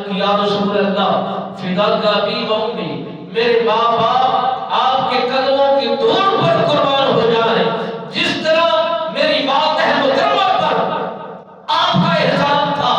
کہ یا رسول اللہ فداک ابی و امی، میرے ماں باپ آپ کے قدموں کی دھول پر قربان ہو جائیں، جس طرح میری والدہ محترمہ پر آپ کا احسان تھا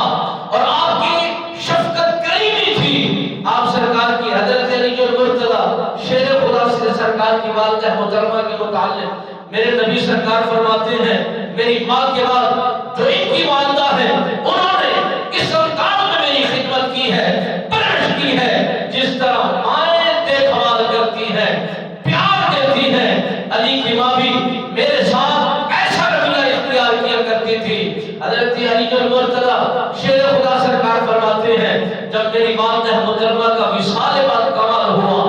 اور آپ کی شفقت کریمی تھی۔ آپ سرکار کی حضرت علی المرتضی شیر خدا سے سرکار کی والدہ محترمہ کے متعلق میرے نبی سرکار فرماتے ہیں میری ماں کے بعد جو ان کی والدہ ہے انہوں نے اس انداز میں میری خدمت کی ہے، پرورش کی ہے، جس طرح مائیں دیکھ بھال کرتی ہیں، پیار دیتی ہیں۔ علی کی ماں بھی میرے ساتھ ایسا رویہ اختیار کیا کرتی تھی۔ حضرت علی المرتضی شیر خدا سرکار فرماتے ہیں جب میری والدہ محترمہ کا وصال بعد کمال ہوا،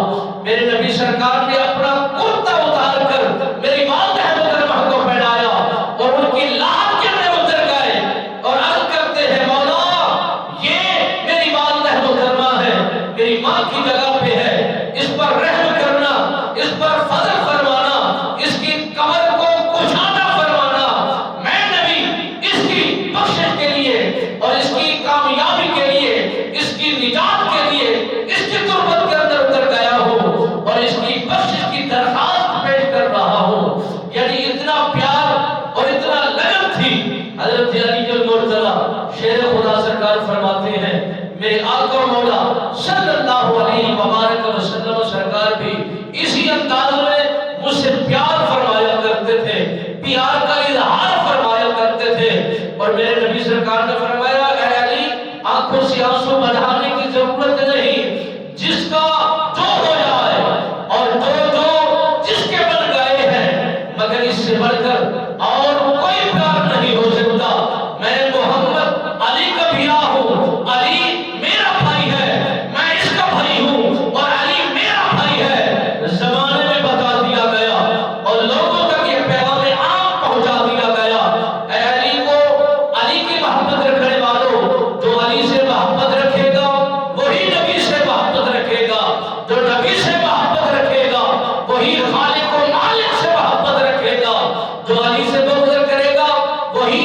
میرے نبی سرکار نے اپنا کرتا اتار کر میری والدہ محترمہ کو پہنایا اور ان کی لات کے اندر اتر گئے اور عرض کرتے ہیں مولا یہ میری والدہ محترمہ ہے، میری ماں کی جگہ پہ ہے، اس پر رحم کرنا، اس پر فضل فرمانا، اس کی قبر کو کشادہ فرمانا۔ میں نبی اس کی بخشش کے لیے اور اس کی کامیابی کے لیے، اس کی نجات کے لیے اس کی تربت کے اندر اتر گیا ہوں اور اس کی بخشش کی درخواست پیش کر رہا ہوں۔ یعنی اتنا پیار اور اتنا لگن تھی۔ حضرت علی المرتضی شیر خدا سرکار فرماتے ہیں میرے آقا و مولا صلی اللہ علیہ وبارک وسلم سرکار بھی اسی انداز میں مجھ سے پیار فرمایا کرتے تھے، پیار کا اظہار فرمایا کرتے تھے۔ اور میرے نبی سرکار نے فرمایا اے علی آنکھوں سے آنسو بہانے کی ضرورت نہیں، جس کا جو ہو جائے اور جو جس کے بن گئے ہیں، مگر اس سے بڑھ کر اور کوئی پیار نہیں ہو سکتا۔ میں محمد علی کا بھیا ہوں، علی میرا بھائی ہے، میں اس کا بھائی ہوں اور علی میرا بھائی ہے۔ زمانے میں بتا دیا گیا اور لوگوں تک یہ پیغام عام پہنچا دیا گیا۔ اے علی کو، علی کی محبت رکھنے والوں، جو علی سے محبت رکھے گا وہی نبی سے محبت رکھے گا، جو نبی سے محبت رکھے گا وہی خالق و مالک سے محبت رکھے گا، جو علی سے بغض کرے گا وہی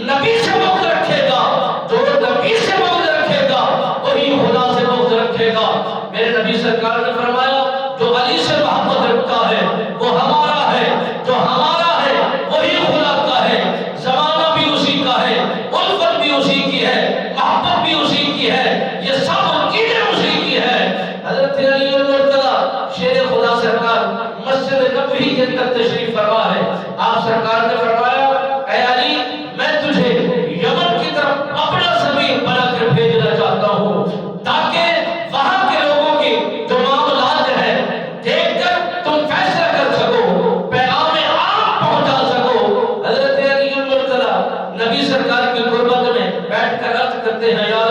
نبی سے بغض رکھے گا، جو نبی سے بغض رکھے گا وہی خدا سے بغض رکھے گا۔ میرے نبی سرکار نے فرمایا جو علی سے محبت رکھتا ہے وہ ہمارا ہے، جو ہمارا ہے وہی خدا کا ہے۔ زمانہ بھی اسی کا ہے، الفت بھی اسی کی ہے، محبت بھی اسی کی ہے، یہ سب چیزیں اسی کی ہے۔ حضرت علی المرتضی شیر خدا سرکار مسجد نبوی کے اندر تشریف فرما ہے۔ آپ سرکار نے فرمایا اے علی میں تجھے یمن کی طرف اپنا ضمیر بنا کر بھیجنا چاہتا ہوں تاکہ وہاں کے لوگوں کی جو معاملات ہیں دیکھ کر تم فیصلہ کر سکو، پیغام عام پہنچا سکو۔ حضرت علی المرتضی نبی سرکار کی قربت میں بیٹھ کر عرض کرتے ہیں یا